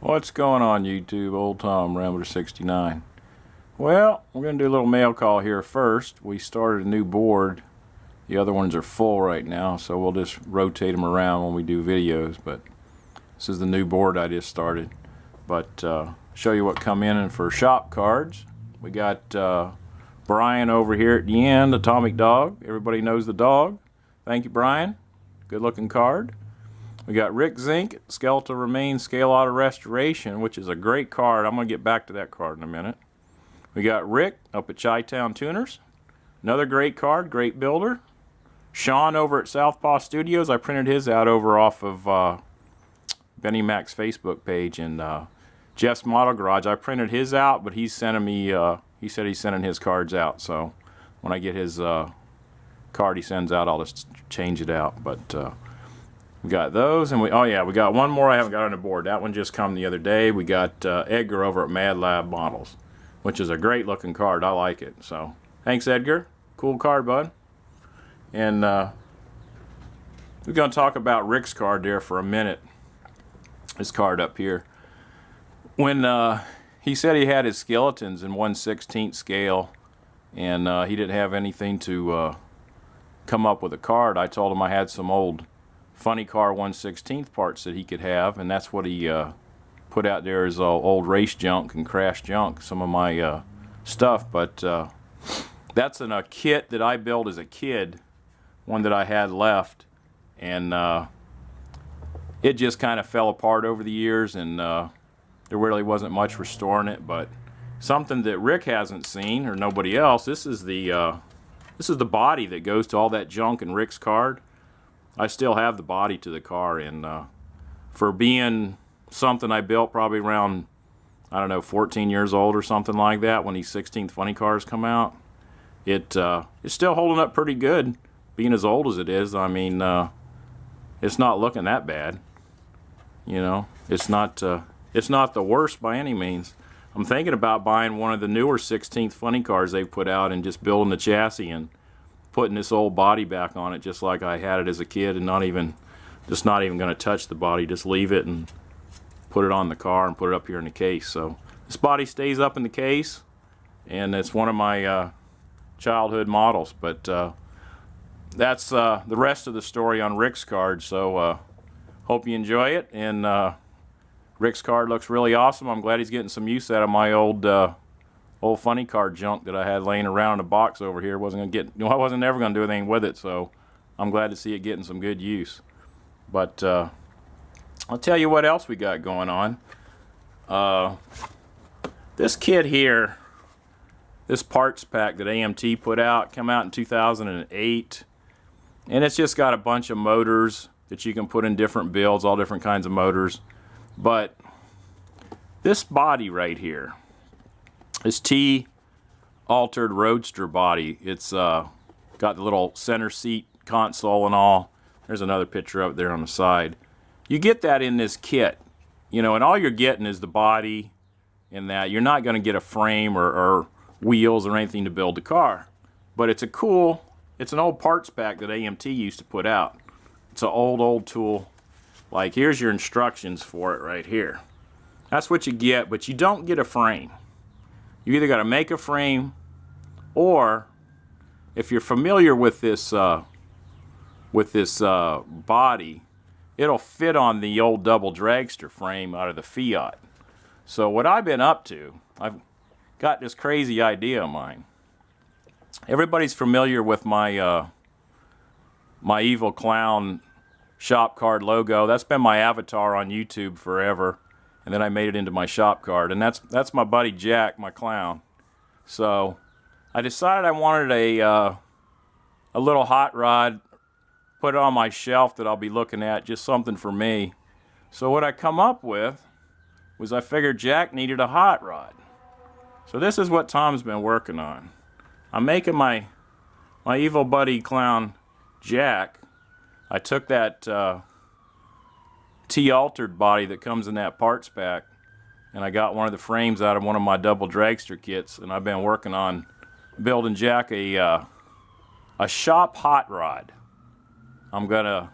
What's going on YouTube? Old Tom Rambler 69. Well, we're going to do a little mail call here first. We started a new board. The other ones are full right now, so we'll just rotate them around when we do videos. But this is the new board I just started. But show you what come in and for shop cards. We got Brian over here at the end, Atomic Dog. Everybody knows the dog. Thank you, Brian. Good looking card. We got Rick Zink, Skeletal Remains Scale Auto Restoration, which is a great card. I'm going to get back to that card in a minute. We got Rick up at Chi-Town Tuners. Another great card, great builder. Sean over at Southpaw Studios. I printed his out over off of Benny Mac's Facebook page. And Jeff's Model Garage, I printed his out, but he's sending me, he said he's sending his cards out. So when I get his card he sends out, I'll just change it out. But we got those, and we got one more I haven't got on the board. That one just come the other day. We got Edgar over at Mad Lab Models, which is a great looking card. I like it. So thanks, Edgar. Cool card, bud. And we're going to talk about Rick's card there for a minute. His card up here. When he said he had his skeletons in 1/16 scale, and he didn't have anything to come up with a card, I told him I had some old funny car 1/16 parts that he could have, and that's what he put out there as old race junk and crash junk, some of my stuff. But that's in a kit that I built as a kid, one that I had left, and it just kind of fell apart over the years, and there really wasn't much restoring it. But something that Rick hasn't seen, or nobody else, this is the body that goes to all that junk in Rick's card. I still have the body to the car, and for being something I built probably around, I don't know, 14 years old or something like that when these 16th funny cars come out, it's still holding up pretty good, being as old as it is. I mean, it's not looking that bad. You know, it's not the worst by any means. I'm thinking about buying one of the newer 16th funny cars they've put out and just building the chassis and putting this old body back on it just like I had it as a kid, and not even going to touch the body, just leave it and put it on the car and put it up here in the case. So this body stays up in the case, and it's one of my childhood models. But that's the rest of the story on Rick's card. So hope you enjoy it. And Rick's card looks really awesome. I'm glad he's getting some use out of my old funny card junk that I had laying around in a box over here. I wasn't ever going to do anything with it, so I'm glad to see it getting some good use. But I'll tell you what else we got going on. This kit here, this parts pack that AMT put out, came out in 2008, and it's just got a bunch of motors that you can put in different builds, all different kinds of motors. But this body right here, this T-altered Roadster body, it's got the little center seat console and all. There's another picture up there on the side. You get that in this kit, you know, and all you're getting is the body and that. You're not going to get a frame or wheels or anything to build the car. But it's an old parts pack that AMT used to put out. It's an old tool. Like, here's your instructions for it right here. That's what you get, but you don't get a frame. You either got to make a frame, or if you're familiar with this body, it'll fit on the old double dragster frame out of the Fiat. So what I've been up to, I've got this crazy idea of mine. Everybody's familiar with my my evil clown shop card logo. That's been my avatar on YouTube forever. And then I made it into my shop card, and that's my buddy Jack, my clown. So I decided I wanted a little hot rod, put it on my shelf that I'll be looking at, just something for me. So what I come up with was I figured Jack needed a hot rod. So this is what Tom's been working on. I'm making my evil buddy clown Jack. I took that T-altered body that comes in that parts pack, and I got one of the frames out of one of my double dragster kits, and I've been working on building Jack a shop hot rod. I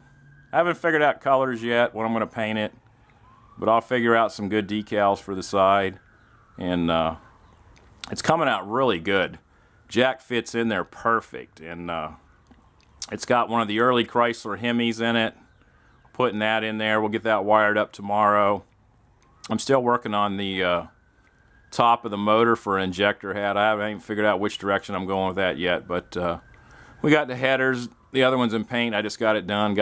haven't figured out colors yet, when I'm going to paint it. but I'll figure out some good decals for the side, and it's coming out really good. Jack fits in there perfect, and it's got one of the early Chrysler Hemis in it. Putting that in there. We'll get that wired up tomorrow. I'm still working on the top of the motor for an injector head. I haven't even figured out which direction I'm going with that yet, but we got the headers. The other one's in paint. I just got it done.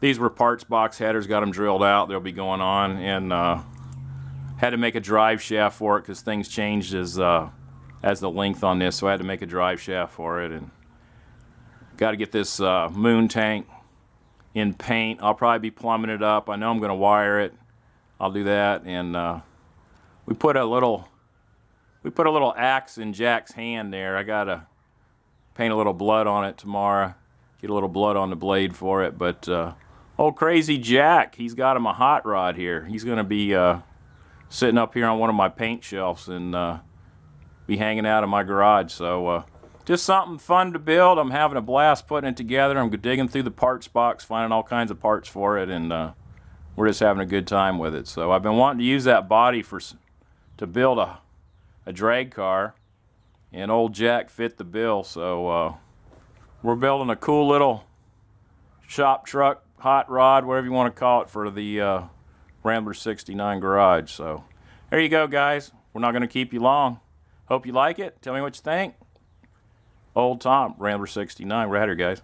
These were parts box headers. Got them drilled out. They'll be going on, and had to make a drive shaft for it because things changed as the length on this, so I had to make a drive shaft for it, and got to get this moon tank in paint. I'll probably be plumbing it up. I know I'm going to wire it. I'll do that, and we put a little axe in Jack's hand there. I got to paint a little blood on it tomorrow. Get a little blood on the blade for it, but old crazy Jack, he's got him a hot rod here. He's going to be sitting up here on one of my paint shelves and be hanging out in my garage. So just something fun to build. I'm having a blast putting it together. I'm digging through the parts box, finding all kinds of parts for it, and we're just having a good time with it. So I've been wanting to use that body to build a drag car, and old Jack fit the bill. So we're building a cool little shop truck, hot rod, whatever you want to call it, for the Rambler 69 garage. So there you go, guys. We're not going to keep you long. Hope you like it. Tell me what you think. Old Tom, Rambler 69. We're out here, guys.